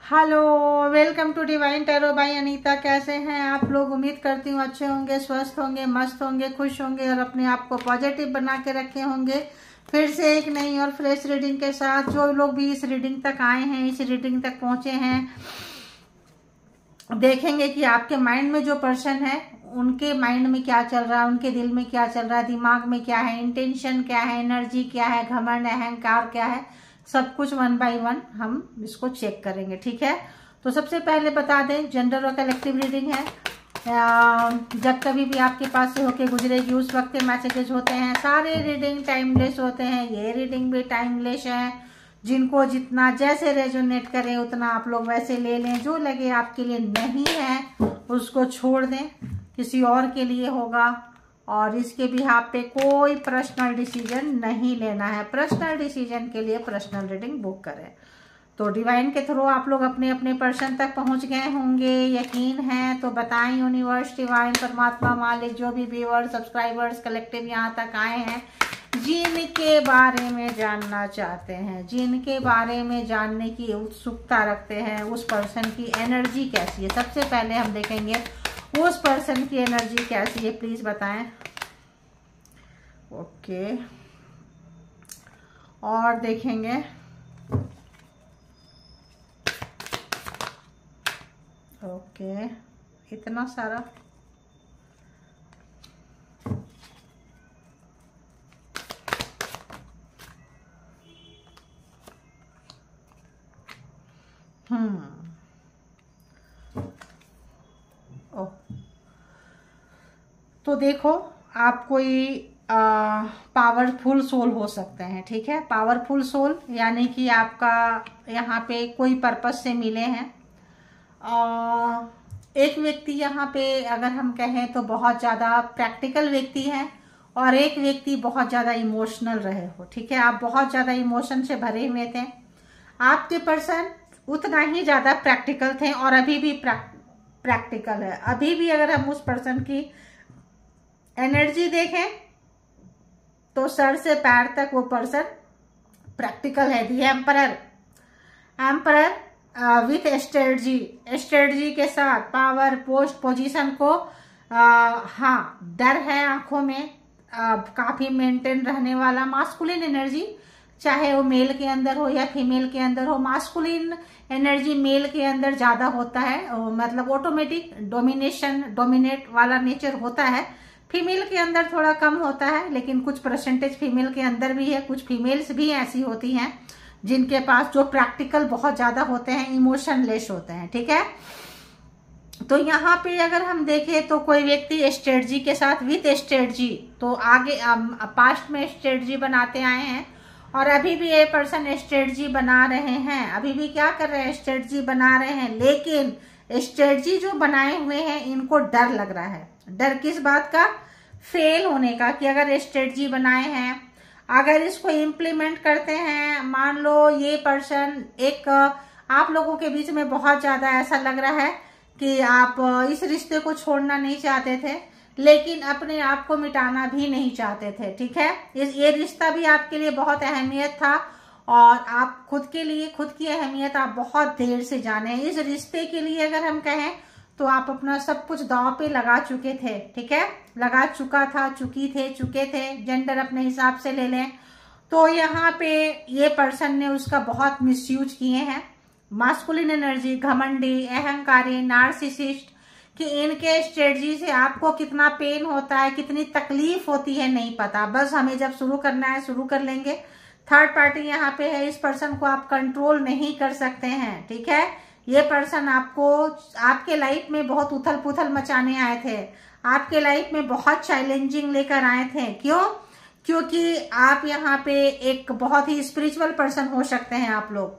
Hello, welcome to divine tarot by Anita. कैसे हैं आप लोग? उम्मीद करती हूँ अच्छे होंगे, स्वस्थ होंगे, मस्त होंगे, खुश होंगे और अपने आप को पॉजिटिव बना के रखे होंगे। फिर से एक नई और फ्रेश रीडिंग के साथ जो लोग भी इस रीडिंग तक आए हैं, इस रीडिंग तक पहुंचे हैं, देखेंगे कि आपके माइंड में जो पर्सन है उनके माइंड में क्या चल रहा है, उनके दिल में क्या चल रहा है, दिमाग में क्या है, इंटेंशन क्या है, एनर्जी क्या है, घमंड अहंकार क्या है, सब कुछ वन बाय वन हम इसको चेक करेंगे। ठीक है, तो सबसे पहले बता दें, जेंडर और कलेक्टिव रीडिंग है। जब कभी भी आपके पास से होके गुजरेगी उस वक्त के मैसेजेस होते हैं। सारे रीडिंग टाइमलेस होते हैं, ये रीडिंग भी टाइमलेस है। जिनको जितना जैसे रेजोनेट करे उतना आप लोग वैसे ले लें। जो लगे आपके लिए नहीं है उसको छोड़ दें, किसी और के लिए होगा। और इसके बिहाफ पे कोई पर्सनल डिसीजन नहीं लेना है। पर्सनल डिसीजन के लिए पर्सनल रीडिंग बुक करें। तो डिवाइन के थ्रू आप लोग अपने अपने पर्सन तक पहुंच गए होंगे, यकीन है। तो बताएं यूनिवर्स, डिवाइन, परमात्मा, मालिक, जो भी व्यूअर्स, सब्सक्राइबर्स, कलेक्टिव यहाँ तक आए हैं, जिनके बारे में जानना चाहते हैं, जिनके बारे में जानने की उत्सुकता रखते हैं, उस पर्सन की एनर्जी कैसी है। सबसे पहले हम देखेंगे उस पर्सन की एनर्जी कैसी है, प्लीज बताएं। ओके, और देखेंगे ओके, इतना सारा। ओ, तो देखो, आप कोई पावरफुल सोल हो सकते हैं। ठीक है, पावरफुल सोल यानी कि आपका यहाँ पे कोई पर्पस से मिले हैं। एक व्यक्ति यहाँ पे अगर हम कहें तो बहुत ज़्यादा प्रैक्टिकल व्यक्ति है और एक व्यक्ति बहुत ज़्यादा इमोशनल रहे हो। ठीक है, आप बहुत ज़्यादा इमोशन से भरे हुए थे। आपके पर्सन उतना ही ज़्यादा प्रैक्टिकल थे और अभी भी प्रैक्टिकल है। अभी भी अगर हम उस पर्सन की एनर्जी देखें तो सर से पैर तक वो पर्सन प्रैक्टिकल है। दी एम्परर विथ स्ट्रेटजी के साथ, पावर, पोस्ट, पोजीशन को हाँ, डर है आंखों में, काफी मेंटेन रहने वाला मास्कुलिन एनर्जी, चाहे वो मेल के अंदर हो या फीमेल के अंदर हो। मास्कुलिन एनर्जी मेल के अंदर ज्यादा होता है, मतलब ऑटोमेटिक डोमिनेट वाला नेचर होता है। फीमेल के अंदर थोड़ा कम होता है, लेकिन कुछ परसेंटेज फीमेल के अंदर भी है। कुछ फीमेल्स भी ऐसी होती हैं जिनके पास जो प्रैक्टिकल बहुत ज्यादा होते हैं, इमोशनलेस होते हैं। ठीक है, तो यहाँ पे अगर हम देखें तो कोई व्यक्ति स्ट्रेटजी के साथ, विथ स्ट्रेटजी, तो आगे पास्ट में स्ट्रेटजी बनाते आए हैं और अभी भी ये पर्सन स्ट्रेटजी बना रहे हैं। अभी भी क्या कर रहे हैं? स्ट्रेटजी बना रहे हैं, लेकिन स्ट्रेटजी जो बनाए हुए हैं इनको डर लग रहा है। डर किस बात का? फेल होने का, कि अगर स्ट्रेटजी बनाए हैं, अगर इसको इम्प्लीमेंट करते हैं, मान लो ये पर्सन एक आप लोगों के बीच में बहुत ज्यादा ऐसा लग रहा है कि आप इस रिश्ते को छोड़ना नहीं चाहते थे, लेकिन अपने आप को मिटाना भी नहीं चाहते थे। ठीक है, ये रिश्ता भी आपके लिए बहुत अहमियत था और आप खुद के लिए, खुद की अहमियत आप बहुत देर से जाने। इस रिश्ते के लिए अगर हम कहें तो आप अपना सब कुछ दांव पे लगा चुके थे। ठीक है, लगा चुका था, चुके थे, जेंडर अपने हिसाब से ले लें। तो यहाँ पे ये पर्सन ने उसका बहुत मिसयूज किए हैं। मास्कुलिन एनर्जी, घमंडी, अहंकारी, नार्सिसिस्ट, कि इनके स्ट्रेटजी से आपको कितना पेन होता है, कितनी तकलीफ होती है, नहीं पता। बस हमें जब शुरू करना है शुरू कर लेंगे। थर्ड पार्टी यहाँ पे है, इस पर्सन को आप कंट्रोल नहीं कर सकते हैं। ठीक है, ये पर्सन आपको, आपके लाइफ में बहुत उथल पुथल मचाने आए थे, आपके लाइफ में बहुत चैलेंजिंग लेकर आए थे। क्यों? क्योंकि आप यहाँ पे एक बहुत ही स्पिरिचुअल पर्सन हो सकते हैं। आप लोग,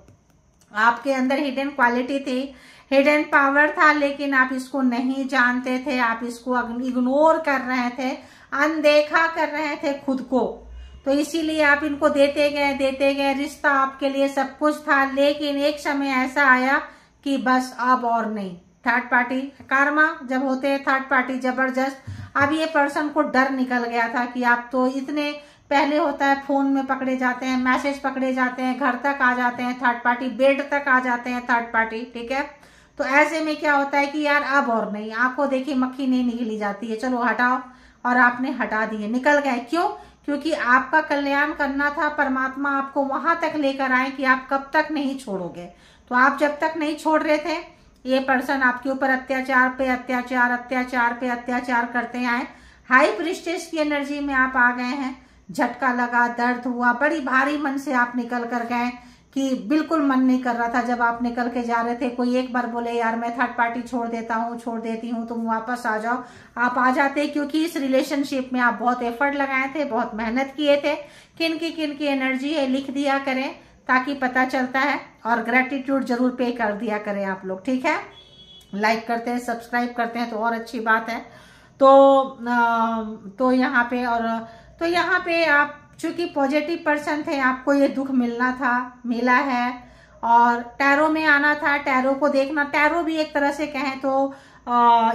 आपके अंदर हिडन क्वालिटी थी, हिडन पावर था, लेकिन आप इसको नहीं जानते थे। आप इसको इग्नोर कर रहे थे, अनदेखा कर रहे थे खुद को। तो इसीलिए आप इनको देते गए। रिश्ता आपके लिए सब कुछ था, लेकिन एक समय ऐसा आया कि बस अब और नहीं। थर्ड पार्टी कर्मा जब होते हैं, थर्ड पार्टी जबरदस्त। अब ये पर्सन को डर निकल गया था कि आप तो इतने पहले होता है फोन में पकड़े जाते हैं, मैसेज पकड़े जाते हैं, घर तक आ जाते हैं थर्ड पार्टी, बेड तक आ जाते हैं थर्ड पार्टी, ठीक है। तो ऐसे में क्या होता है कि यार अब और नहीं, आंखों देखी मक्खी नहीं निकली जाती है, चलो हटाओ, और आपने हटा दिए, निकल गए। क्यों? क्योंकि आपका कल्याण करना था, परमात्मा आपको वहां तक लेकर आए कि आप कब तक नहीं छोड़ोगे। तो आप जब तक नहीं छोड़ रहे थे, ये पर्सन आपके ऊपर अत्याचार पे अत्याचार, अत्याचार पे अत्याचार करते आए। हाई प्रीस्टेस की एनर्जी में आप आ गए हैं, झटका लगा, दर्द हुआ, बड़ी भारी मन से आप निकल कर गए कि बिल्कुल मन नहीं कर रहा था। जब आप निकल के जा रहे थे, कोई एक बार बोले यार मैं थर्ड पार्टी छोड़ देता हूँ, छोड़ देती हूँ, तुम वापस आ जाओ, आप आ जाते, क्योंकि इस रिलेशनशिप में आप बहुत एफर्ट लगाए थे, बहुत मेहनत किए थे। किन की एनर्जी है लिख दिया करें ताकि पता चलता है, और ग्रेटिट्यूड जरूर पे कर दिया करें आप लोग, ठीक है। लाइक करते हैं, सब्सक्राइब करते हैं तो और अच्छी बात है। तो यहाँ पे, और तो यहाँ पे आप चूंकि पॉजिटिव पर्सन थे, आपको ये दुख मिलना था, मिला है, और टैरो में आना था, टैरो को देखना। टैरो भी एक तरह से कहें तो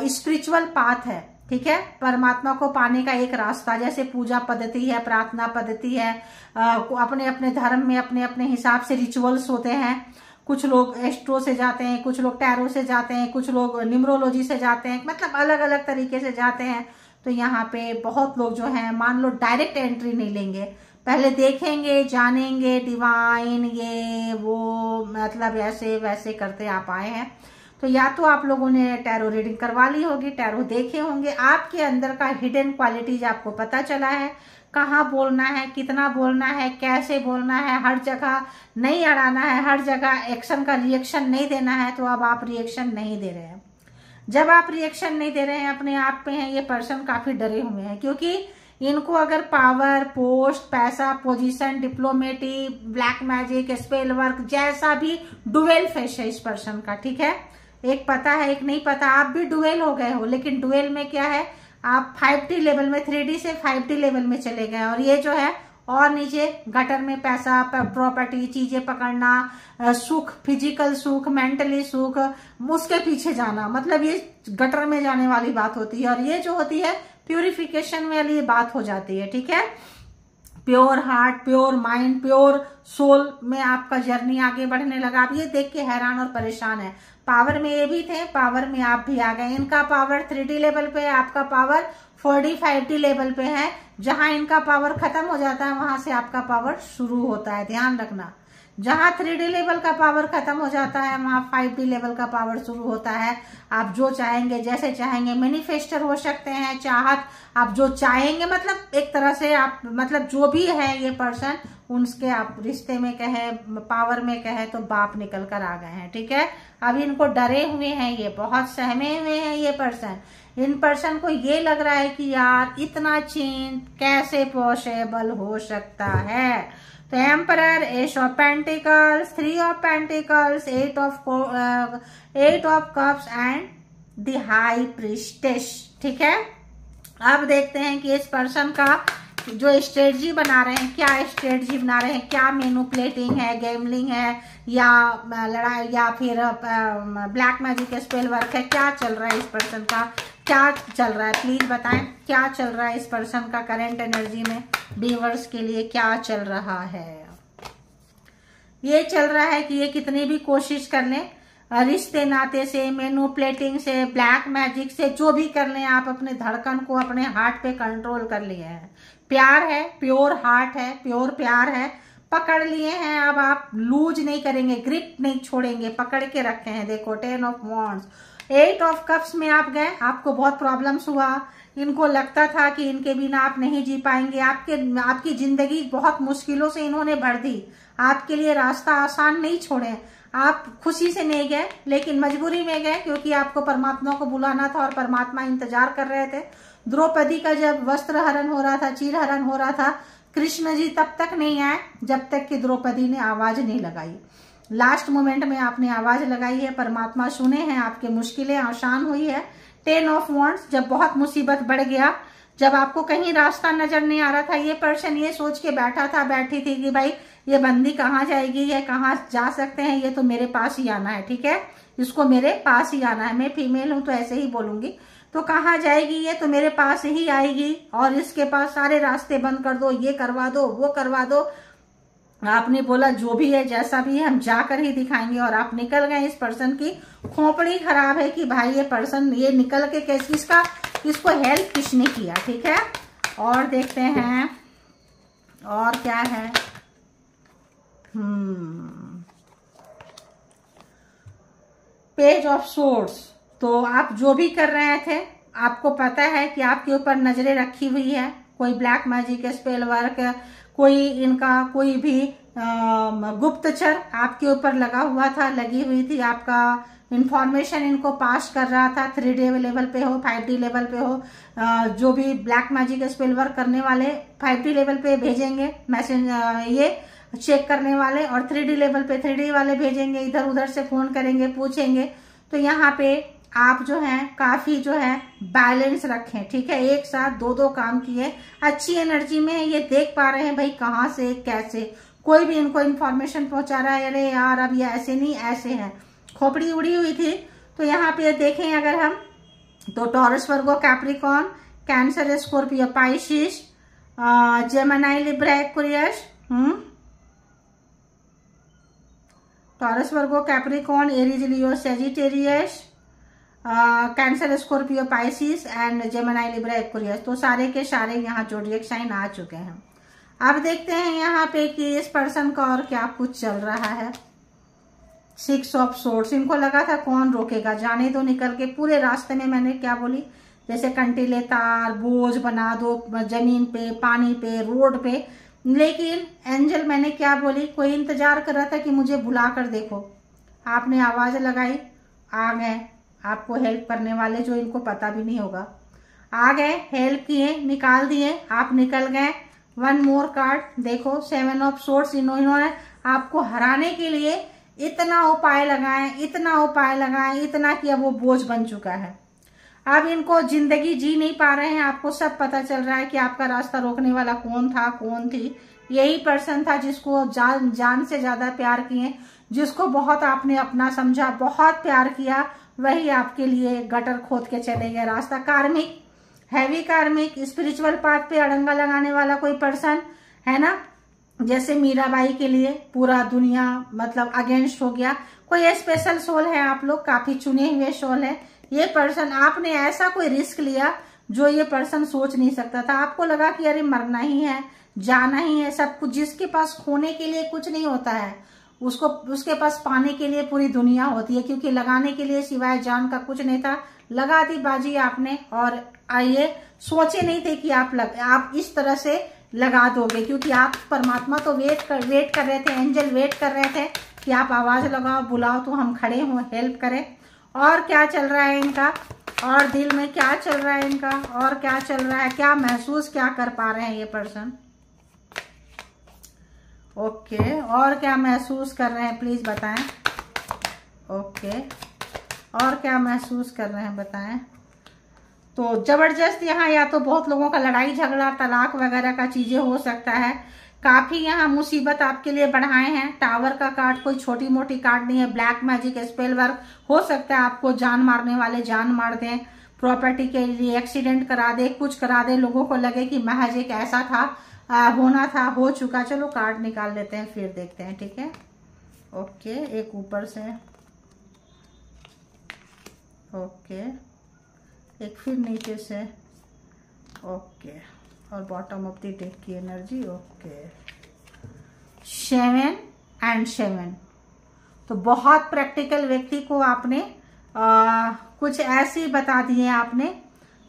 स्पिरिचुअल पाथ है, ठीक है, परमात्मा को पाने का एक रास्ता। जैसे पूजा पद्धति है, प्रार्थना पद्धति है, अपने अपने धर्म में अपने अपने हिसाब से रिचुअल्स होते हैं। कुछ लोग एस्ट्रो से जाते हैं, कुछ लोग टैरो से जाते हैं, कुछ लोग न्यूमरोलॉजी से जाते हैं, मतलब अलग अलग तरीके से जाते हैं। तो यहाँ पे बहुत लोग जो हैं, मान लो डायरेक्ट एंट्री नहीं लेंगे, पहले देखेंगे, जानेंगे, डिवाइन ये वो, मतलब ऐसे वैसे करते आप आए हैं। तो या तो आप लोगों ने टैरो रीडिंग करवा ली होगी, टैरो देखे होंगे, आपके अंदर का हिडन क्वालिटीज आपको पता चला है, कहाँ बोलना है, कितना बोलना है, कैसे बोलना है, हर जगह नहीं अड़ाना है, हर जगह एक्शन का रिएक्शन नहीं देना है। तो अब आप रिएक्शन नहीं दे रहे हैं। जब आप रिएक्शन नहीं दे रहे हैं, अपने आप पे हैं, ये पर्सन काफी डरे हुए हैं, क्योंकि इनको अगर पावर, पोस्ट, पैसा, position, diplomacy, black magic, spell work, जैसा भी डुएल फेस है इस पर्सन का, ठीक है। एक पता है, एक नहीं पता। आप भी डुएल हो गए हो, लेकिन डुएल में क्या है, आप 5D लेवल में, 3D से 5D लेवल में चले गए, और ये जो है और नीचे गटर में पैसा, प्रॉपर्टी, चीजें पकड़ना, सुख, फिजिकल सुख, मेंटली सुख, उसके पीछे जाना, मतलब ये गटर में जाने वाली बात होती है। और ये जो होती है प्यूरिफिकेशन वाली बात हो जाती है, ठीक है। Pure heart, pure mind, pure soul में आपका जर्नी आगे बढ़ने लगा। आप ये देख के हैरान और परेशान है। पावर में ये भी थे, पावर में आप भी आ गए। इनका पावर 3D लेवल पे है, आपका पावर 4D 5D लेवल पे है। जहां इनका पावर खत्म हो जाता है, वहां से आपका पावर शुरू होता है, ध्यान रखना। जहां 3D लेवल का पावर खत्म हो जाता है, वहां 5D लेवल का पावर शुरू होता है। आप जो चाहेंगे, जैसे चाहेंगे, मैनिफेस्टर हो सकते हैं, चाहत, आप जो चाहेंगे, मतलब एक तरह से आप, मतलब जो भी है ये पर्सन, उनके आप रिश्ते में कहे, पावर में कहे तो बाप निकल कर आ गए हैं, ठीक है। अब इनको डरे हुए हैं, ये बहुत सहमे हुए हैं ये पर्सन। इन पर्सन को ये लग रहा है कि यार इतना चेंज कैसे पॉसिबल हो सकता है। तो emperor, S of pentacles, 3 of pentacles, 8 of cups and the high priestess, ठीक है। अब देखते हैं कि इस पर्सन का जो स्ट्रेटजी बना रहे हैं, क्या स्ट्रेटजी बना रहे हैं, क्या मैनिपुलेटिंग है, गैम्बलिंग है, या लड़ाई, या फिर ब्लैक मैजिक, स्पेल वर्क है, क्या चल रहा है इस पर्सन का, क्या चल रहा है, प्लीज बताएं क्या चल रहा है इस पर्सन का करंट एनर्जी में, व्यूअर्स के लिए क्या चल रहा है। ये चल रहा है कि ये कितनी भी कोशिश कर लें, रिश्ते नाते से, मैनिपुलेटिंग से, ब्लैक मैजिक से, जो भी कर लें, आप अपने धड़कन को, अपने हार्ट पे कंट्रोल कर लिए हैं। प्यार है, प्योर हार्ट है, प्योर प्यार है, पकड़ लिए हैं। अब आप लूज नहीं करेंगे, ग्रिप नहीं छोड़ेंगे, पकड़ के रखे हैं। देखो 10 ऑफ वॉन्ड्स, 8 ऑफ कप्स में आप गए, आपको बहुत प्रॉब्लम्स हुआ, इनको लगता था कि इनके बिना आप नहीं जी पाएंगे, आपकी जिंदगी बहुत मुश्किलों से इन्होंने भर दी, आपके लिए रास्ता आसान नहीं छोड़े। आप खुशी से नहीं गए, लेकिन मजबूरी में गए, क्योंकि आपको परमात्मा को बुलाना था और परमात्मा इंतजार कर रहे थे। द्रौपदी का जब वस्त्र हरण हो रहा था, चीर हरण हो रहा था, कृष्ण जी तब तक नहीं आए जब तक कि द्रौपदी ने आवाज नहीं लगाई। लास्ट मोमेंट में आपने आवाज लगाई है, परमात्मा सुने हैं, आपकी मुश्किलें आसान हुई है। 10 ऑफ वॉन्ड्स, जब बहुत मुसीबत बढ़ गया, जब आपको कहीं रास्ता नजर नहीं आ रहा था, ये पर्सन ये सोच के बैठा था, बैठी थी कि भाई ये बंदी कहाँ जाएगी, ये कहाँ जा सकते हैं, ये तो मेरे पास ही आना है, ठीक है, इसको मेरे पास ही आना है। मैं फीमेल हूं तो ऐसे ही बोलूंगी, तो कहाँ जाएगी ये? तो मेरे पास ही आएगी और इसके पास सारे रास्ते बंद कर दो, ये करवा दो, वो करवा दो। आपने बोला जो भी है जैसा भी है हम जाकर ही दिखाएंगे, और आप निकल गए। इस पर्सन की खोपड़ी खराब है कि भाई ये पर्सन ये निकल के कैसे इसको हेल्प किसने किया। ठीक है, और देखते हैं और क्या है। Page of swords. तो आप जो भी कर रहे थे, आपको पता है कि आपके ऊपर नजरें रखी हुई है। कोई ब्लैक मैजिक, स्पेल वर्क, कोई इनका कोई भी गुप्तचर आपके ऊपर लगा हुआ था, लगी हुई थी। आपका इंफॉर्मेशन इनको पास कर रहा था। 3D लेवल पे हो, 5D लेवल पे हो, जो भी ब्लैक मैजिक स्पेल वर्क करने वाले 5D लेवल पे भेजेंगे मैसेज, ये चेक करने वाले, और 3D लेवल पे 3D वाले भेजेंगे, इधर उधर से फोन करेंगे, पूछेंगे। तो यहाँ पे आप जो है काफी जो है बैलेंस रखें। ठीक है, एक साथ दो काम किए, अच्छी एनर्जी में है। ये देख पा रहे हैं भाई कहाँ से कैसे कोई भी इनको इन्फॉर्मेशन पहुंचा रहा है, अरे यार अब ये ऐसे नहीं ऐसे है, खोपड़ी उड़ी हुई थी। तो यहाँ पे देखें अगर हम, तो taurus, Virgo, Capricorn, cancer, Scorpio, Pisces, Gemini, Libra, Aquarius, taurus, Virgo, Capricorn, Aries, Leo, Sagittarius, cancer, Scorpio, Pisces and Gemini, Libra, Aquarius. तो सारे के सारे यहाँ जोडिएक साइन आ चुके हैं। अब देखते हैं यहाँ पे कि इस पर्सन का और क्या कुछ चल रहा है। 6 ऑफ सोर्ड्स। इनको लगा था कौन रोकेगा, जाने दो निकल के। पूरे रास्ते में मैंने क्या बोली, जैसे कंटीले तार, बोझ बना दो जमीन पे, पानी पे, रोड पे। लेकिन एंजल मैंने क्या बोली, कोई इंतजार कर रहा था कि मुझे बुला कर देखो। आपने आवाज लगाई, आ गए आपको हेल्प करने वाले, जो इनको पता भी नहीं होगा। आ गए, हेल्प किए, निकाल दिए, आप निकल गए। 1 मोर कार्ड देखो, 7 ऑफ सोर्ड्स। इन्होंने आपको हराने के लिए इतना उपाय लगाए, इतना उपाय लगाए, इतना कि अब वो बोझ बन चुका है। अब इनको जिंदगी जी नहीं पा रहे हैं। आपको सब पता चल रहा है कि आपका रास्ता रोकने वाला कौन था, कौन थी। यही पर्सन था जिसको जान से ज्यादा प्यार किए, जिसको बहुत आपने अपना समझा, बहुत प्यार किया। वही आपके लिए गटर खोद के चले गए। रास्ता कार्मिक, हैवी कार्मिक, स्पिरिचुअल पाथ पे अड़ंगा लगाने वाला कोई पर्सन है ना। जैसे मीराबाई के लिए पूरा दुनिया मतलब अगेंस्ट हो गया। कोई स्पेशल सोल है, आप लोग काफी चुने हुए सोल है। ये पर्सन, आपने ऐसा कोई रिस्क लिया जो ये पर्सन सोच नहीं सकता था। आपको लगा कि अरे मरना ही है, जाना ही है, सब कुछ। जिसके पास खोने के लिए कुछ नहीं होता है, उसको उसके पास पाने के लिए पूरी दुनिया होती है। क्योंकि लगाने के लिए सिवाय जान का कुछ नहीं था। लगा दी बाजी आपने, और आइए सोचे नहीं थे कि आप इस तरह से लगा दोगे। क्योंकि आप परमात्मा तो वेट कर रहे थे, एंजल वेट कर रहे थे कि आप आवाज लगाओ, बुलाओ तो हम खड़े हों, हेल्प करें। और क्या चल रहा है इनका, और दिल में क्या चल रहा है इनका, और क्या चल रहा है, क्या महसूस क्या कर पा रहे हैं ये पर्सन। ओके, और क्या महसूस कर रहे हैं प्लीज बताएं। ओके, और क्या महसूस कर रहे हैं बताएं। तो जबरदस्त यहाँ या तो बहुत लोगों का लड़ाई झगड़ा, तलाक वगैरह का चीजें हो सकता है। काफी यहाँ मुसीबत आपके लिए बढ़ाए हैं। टावर का कार्ड कोई छोटी मोटी कार्ड नहीं है। ब्लैक मैजिक, स्पेल वर्क हो सकता है आपको जान मारने वाले जान मार दें, प्रॉपर्टी के लिए एक्सीडेंट करा दे, कुछ करा दे। लोगों को लगे कि महज एक ऐसा था, होना था, हो चुका। चलो कार्ड निकाल लेते हैं फिर देखते हैं, ठीक है। ओके, एक ऊपर से, ओके, एक फिर नीचे से, ओके, और बॉटम ऑफ द डेक की एनर्जी। ओके, 7 और 7। तो बहुत प्रैक्टिकल व्यक्ति को आपने कुछ ऐसी बता दिए आपने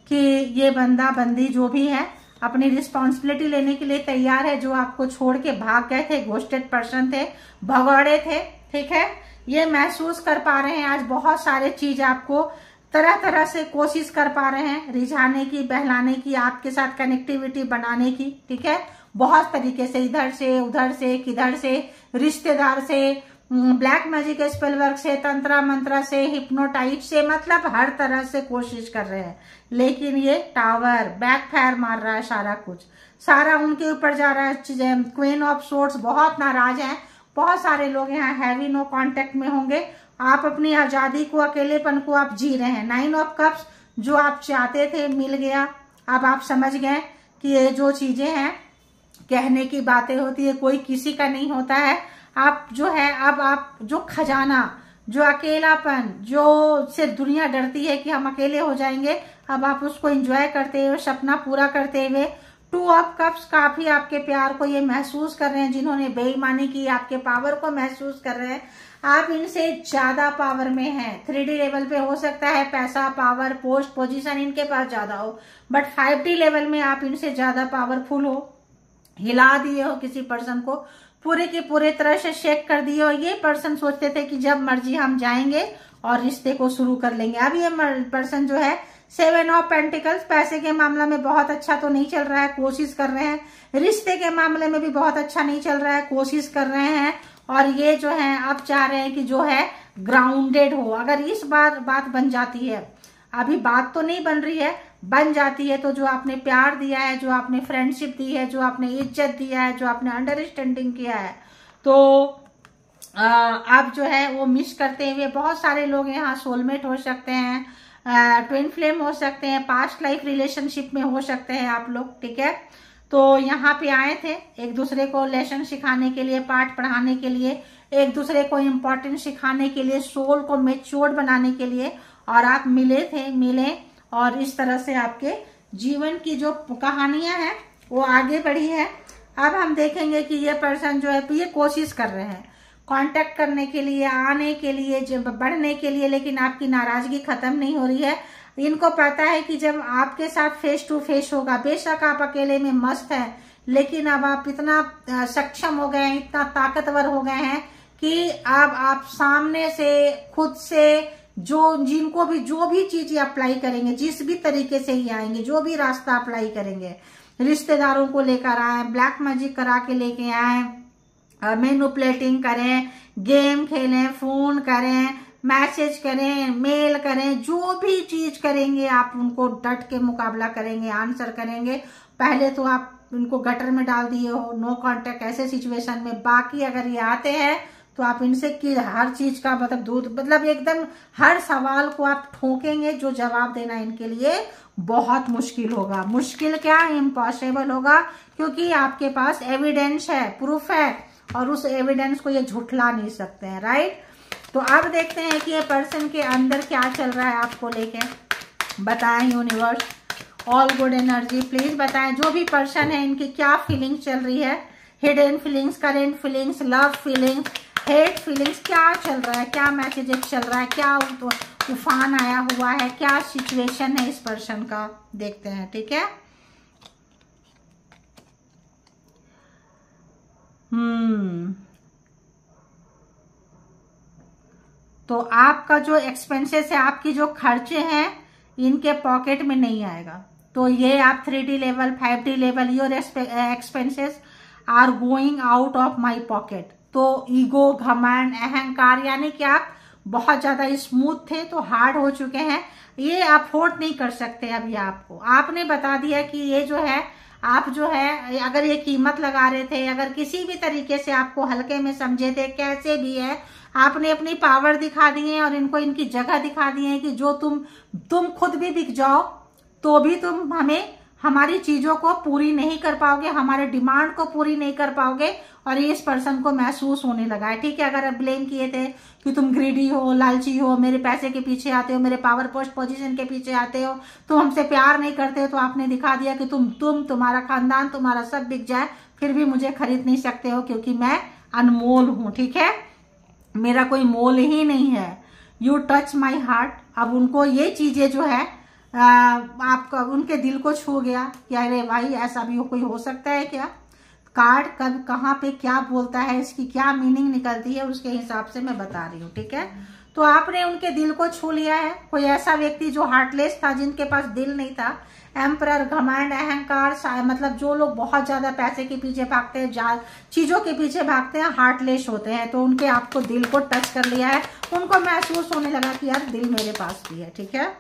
कि ये बंदा बंदी जो भी है अपनी रिस्पॉन्सिबिलिटी लेने के लिए तैयार है। जो आपको छोड़ के भाग गए थे, घोस्टेड पर्सन थे, भगौड़े थे, ठीक है, ये महसूस कर पा रहे हैं। आज बहुत सारे चीज आपको तरह तरह से कोशिश कर पा रहे हैं, रिझाने की, बहलाने की, आपके साथ कनेक्टिविटी बनाने की, ठीक है। बहुत तरीके से, इधर से, उधर से, किधर से, रिश्तेदार से, ब्लैक मैजिक, स्पेल वर्क से, तंत्रा मंत्रा से, हिप्नोटाइज से, मतलब हर तरह से कोशिश कर रहे हैं। लेकिन ये टावर बैकफायर मार रहा है। सारा कुछ, सारा उनके ऊपर जा रहा है। क्वीन ऑफ सोर्ड्स बहुत नाराज हैं। बहुत सारे लोग यहाँ हैवी नो कांटेक्ट में होंगे। आप अपनी आजादी को, अकेलेपन को आप जी रहे हैं। 9 ऑफ कप्स, जो आप चाहते थे मिल गया। अब आप समझ गए कि ये जो चीजें हैं, कहने की बातें होती है, कोई किसी का नहीं होता है। आप जो है, अब आप जो खजाना, जो अकेलापन, जो से दुनिया डरती है कि हम अकेले हो जाएंगे, अब आप उसको एंजॉय करते हुए, सपना पूरा करते हुए, 2 ऑफ कप्स काफी आपके प्यार को ये महसूस कर रहे हैं। जिन्होंने बेईमानी की, आपके पावर को महसूस कर रहे हैं। आप इनसे ज्यादा पावर में हैं। 3D लेवल पे हो सकता है पैसा, पावर, पोस्ट, पोजीशन इनके पास ज्यादा हो, बट 5D लेवल में आप इनसे ज्यादा पावरफुल हो। हिला दिए हो किसी पर्सन को, पूरे के पूरे तरह से शेक कर दिए हो। ये पर्सन सोचते थे कि जब मर्जी हम जाएंगे और रिश्ते को शुरू कर लेंगे। अब ये पर्सन जो है 7 ऑफ पेंटिकल्स, पैसे के मामले में बहुत अच्छा तो नहीं चल रहा है, कोशिश कर रहे हैं। रिश्ते के मामले में भी बहुत अच्छा नहीं चल रहा है, कोशिश कर रहे हैं। और ये जो है अब चाह रहे हैं कि जो है ग्राउंडेड हो। अगर इस बार बात बन जाती है, अभी बात तो नहीं बन रही है, बन जाती है, तो जो आपने प्यार दिया है, जो आपने फ्रेंडशिप दी है, जो आपने इज्जत दिया है, जो आपने अंडरस्टैंडिंग किया है, तो आप जो है वो मिस करते हुए, बहुत सारे लोग यहाँ सोलमेट हो सकते हैं, ट्विन फ्लेम हो सकते हैं, पास्ट लाइफ रिलेशनशिप में हो सकते हैं आप लोग, ठीक है। तो यहाँ पे आए थे एक दूसरे को लेसन सिखाने के लिए, पाठ पढ़ाने के लिए, एक दूसरे को इम्पोर्टेंट सिखाने के लिए, सोल को मैच्योर बनाने के लिए, और आप मिले और इस तरह से आपके जीवन की जो कहानियां हैं वो आगे बढ़ी है। अब हम देखेंगे कि ये पर्सन जो है ये कोशिश कर रहे हैं कांटेक्ट करने के लिए, आने के लिए, बढ़ने के लिए, लेकिन आपकी नाराजगी खत्म नहीं हो रही है। इनको पता है कि जब आपके साथ फेस टू फेस होगा, बेशक आप अकेले में मस्त हैं, लेकिन अब आप इतना सक्षम हो गए हैं, इतना ताकतवर हो गए हैं कि अब आप सामने से खुद से जिनको भी जो भी चीज अप्लाई करेंगे, जिस भी तरीके से ही आएंगे, जो भी रास्ता अप्लाई करेंगे, रिश्तेदारों को लेकर आए, ब्लैक मैजिक करा के लेके आए, मैनिपुलेटिंग करें, गेम खेलें, फोन करें, मैसेज करें, मेल करें, जो भी चीज करेंगे आप उनको डट के मुकाबला करेंगे, आंसर करेंगे। पहले तो आप उनको गटर में डाल दिए हो, नो कांटेक्ट ऐसे सिचुएशन में। बाकी अगर ये आते हैं तो आप इनसे कि हर चीज का मतलब एकदम हर सवाल को आप ठोकेंगे, जो जवाब देना इनके लिए बहुत मुश्किल होगा। मुश्किल क्या, इम्पॉसिबल होगा, क्योंकि आपके पास एविडेंस है, प्रूफ है, और उस एविडेंस को ये झुठला नहीं सकते हैं, राइट। तो अब देखते हैं कि ये पर्सन के अंदर क्या चल रहा है आपको लेके। बताएं universe, all good energy please बताएं, जो भी पर्सन है इनकी क्या फीलिंग्स चल रही है, hidden feelings, current feelings, love feelings, hate feelings, क्या चल रहा है, क्या मैसेजेस चल रहा है, क्या तूफान आया हुआ है, क्या सिचुएशन है इस पर्सन का, देखते हैं, ठीक है। तो आपका जो एक्सपेंसेस है, आपकी जो खर्चे हैं, इनके पॉकेट में नहीं आएगा। तो ये आप 3D level, 5D level, your expenses are going out of my pocket. तो ईगो, घमंड, अहंकार, यानी कि आप बहुत ज्यादा स्मूथ थे तो हार्ड हो चुके हैं, ये अफोर्ड नहीं कर सकते। अभी आपको आपने बता दिया कि ये जो है, आप जो है अगर ये कीमत लगा रहे थे, अगर किसी भी तरीके से आपको हल्के में समझे थे, कैसे भी है, आपने अपनी पावर दिखा दी है और इनको इनकी जगह दिखा दी है कि जो तुम खुद भी बिक जाओ तो भी तुम हमारी चीजों को पूरी नहीं कर पाओगे, हमारे डिमांड को पूरी नहीं कर पाओगे। और ये इस पर्सन को महसूस होने लगा है, ठीक है। अगर आप ब्लेम किए थे कि तुम ग्रीडी हो, लालची हो, मेरे पैसे के पीछे आते हो, मेरे पावर पोस्ट पोजीशन के पीछे आते हो, तुम हमसे प्यार नहीं करते हो, तो आपने दिखा दिया कि तुम्हारा खानदान, तुम्हारा सब बिक जाए, फिर भी मुझे खरीद नहीं सकते हो, क्योंकि मैं अनमोल हूं, ठीक है, मेरा कोई मोल ही नहीं है। You touch my heart. अब उनको ये चीजें जो है आपका उनके दिल को छू गया कि अरे भाई ऐसा भी कोई हो सकता है क्या। कार्ड कब कहाँ पे क्या बोलता है, इसकी क्या मीनिंग निकलती है, उसके हिसाब से मैं बता रही हूँ, ठीक है। तो आपने उनके दिल को छू लिया है। कोई ऐसा व्यक्ति जो हार्टलेस था, जिनके पास दिल नहीं था, एम्परर, घमंड, अहंकार, मतलब जो लोग बहुत ज्यादा पैसे के पीछे भागते हैं, चीजों के पीछे भागते हैं, हार्टलेस होते हैं, तो उनके आपको दिल को टच कर लिया है। उनको महसूस होने लगा कि यार दिल मेरे पास भी है, ठीक है।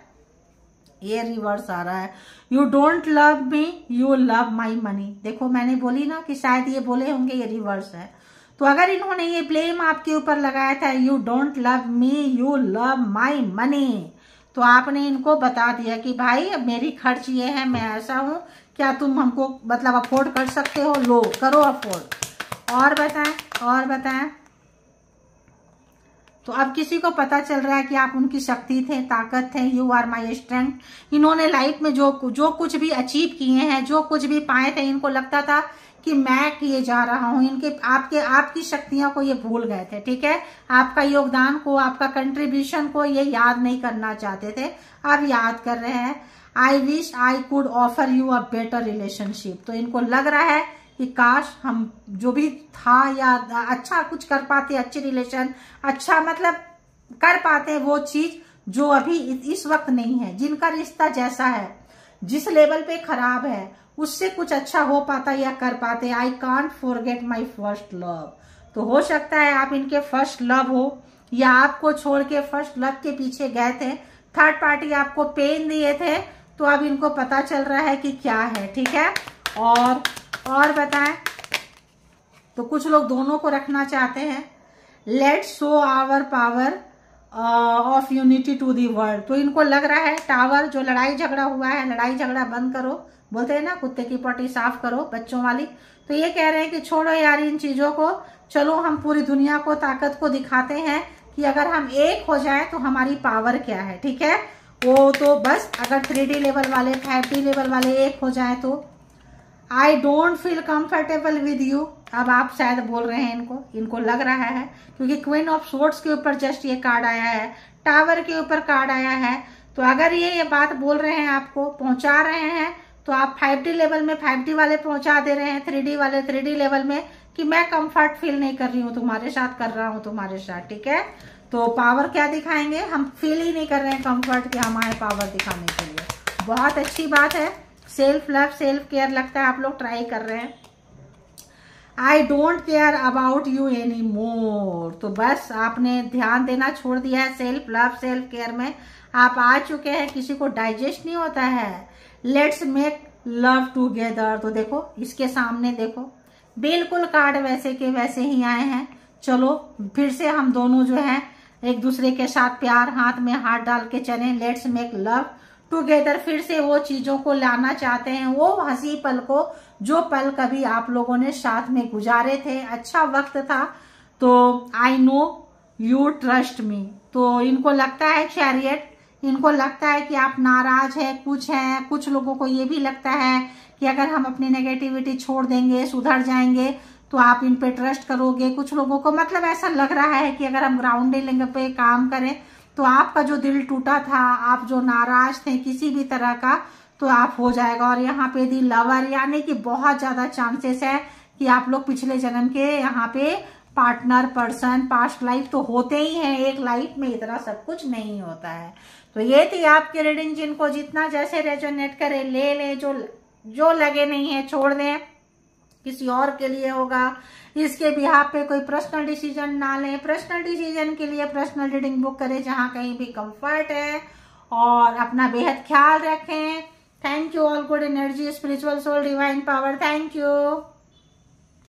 ये रिवर्स आ रहा है, you don't love me, you love my money. देखो मैंने बोली ना कि शायद ये बोले होंगे, ये रिवर्स है। तो अगर इन्होंने ये ब्लेम आपके ऊपर लगाया था, you don't love me, you love my money, तो आपने इनको बता दिया कि भाई अब मेरी खर्च ये है, मैं ऐसा हूँ, क्या तुम हमको मतलब अफोर्ड कर सकते हो, लो करो अफोर्ड। और बताएं। तो अब किसी को पता चल रहा है कि आप उनकी शक्ति थे, ताकत थे, यू आर माई स्ट्रेंथ। इन्होंने लाइफ में जो कुछ भी अचीव किए हैं, जो कुछ भी पाए थे, इनको लगता था कि मैं किए जा रहा हूं, इनके आपकी शक्तियों को ये भूल गए थे, ठीक है। आपका योगदान को, आपका कंट्रीब्यूशन को ये याद नहीं करना चाहते थे, अब याद कर रहे हैं। I wish I could offer you a better relationship. तो इनको लग रहा है कि काश हम जो भी था या अच्छा कुछ कर पाते, अच्छी रिलेशन, अच्छा मतलब कर पाते वो चीज जो अभी इस वक्त नहीं है। जिनका रिश्ता जैसा है, जिस लेवल पे खराब है, उससे कुछ अच्छा हो पाता या कर पाते। I can't forget my first love. तो हो सकता है आप इनके फर्स्ट लव हो, या आपको छोड़ के फर्स्ट लव के पीछे गए थे, थर्ड पार्टी आपको पेन दिए थे, तो अब इनको पता चल रहा है कि क्या है, ठीक है। और बताएं। तो कुछ लोग दोनों को रखना चाहते हैं। Let's show our power of unity to the world. तो इनको लग रहा है टावर जो लड़ाई झगड़ा हुआ है, लड़ाई झगड़ा बंद करो, बोलते हैं ना कुत्ते की पट्टी साफ करो बच्चों वाली। तो ये कह रहे हैं कि छोड़ो यार इन चीजों को, चलो हम पूरी दुनिया को, ताकत को दिखाते हैं कि अगर हम एक हो जाए तो हमारी पावर क्या है, ठीक है। वो तो बस अगर 3D लेवल वाले, 5D लेवल वाले एक हो जाए तो। I don't feel comfortable with you. अब आप शायद बोल रहे हैं इनको लग रहा है, क्योंकि क्वीन ऑफ सोर्ड्स के ऊपर जस्ट ये कार्ड आया है, टावर के ऊपर कार्ड आया है। तो अगर ये बात बोल रहे हैं, आपको पहुंचा रहे हैं, तो आप 5D लेवल में 5D वाले पहुंचा दे रहे हैं, 3D वाले 3D लेवल में, कि मैं कंफर्ट फील नहीं कर रही हूँ तुम्हारे साथ, कर रहा हूँ तुम्हारे साथ, ठीक है। तो पावर क्या दिखाएंगे, हम फील ही नहीं कर रहे हैं कंफर्ट कि हमारे पावर दिखाने के लिए। बहुत अच्छी बात है। सेल्फ लव, सेल्फ केयर लगता है आप लोग ट्राई कर रहे हैं। I don't care about you any more. तो बस आपने ध्यान देना छोड़ दिया है सेल्फ लव, सेल्फ केयर में। आप आ चुके हैं, किसी को डाइजेस्ट नहीं होता है। Let's make love together. तो देखो इसके सामने देखो, बिल्कुल कार्ड वैसे के वैसे ही आए हैं। चलो फिर से हम दोनों जो है एक दूसरे के साथ प्यार, हाथ में हाथ डाल के चले। Let's make love together. फिर से वो चीजों को लाना चाहते हैं, वो हंसी पल को, जो पल कभी आप लोगों ने साथ में गुजारे थे, अच्छा वक्त था। तो I know you trust me. तो इनको लगता है चैरियट, इनको लगता है कि आप नाराज है, कुछ लोगों को ये भी लगता है कि अगर हम अपनी नेगेटिविटी छोड़ देंगे, सुधर जाएंगे, तो आप इन पे ट्रस्ट करोगे। कुछ लोगों को मतलब ऐसा लग रहा है कि अगर हम ग्राउंडिंग पे काम करें तो आपका जो दिल टूटा था, आप जो नाराज थे किसी भी तरह का, तो आप हो जाएगा। और यहाँ पे दी लवर, यानी कि बहुत ज्यादा चांसेस है कि आप लोग पिछले जन्म के यहाँ पे पार्टनर, पर्सन, पास्ट लाइफ तो होते ही हैं, एक लाइफ में इतना सब कुछ नहीं होता है। तो ये थी आपकी रीडिंग। जिनको जितना जैसे रेजोनेट करे ले ले, जो लगे नहीं है छोड़ दें, किसी और के लिए होगा। इसके बिहाफ पे कोई पर्सनल डिसीजन ना लें। पर्सनल डिसीजन के लिए पर्सनल रीडिंग बुक करें जहां कहीं भी कंफर्ट है, और अपना बेहद ख्याल रखें। Thank you all, good energy, spiritual soul, divine power. Thank you.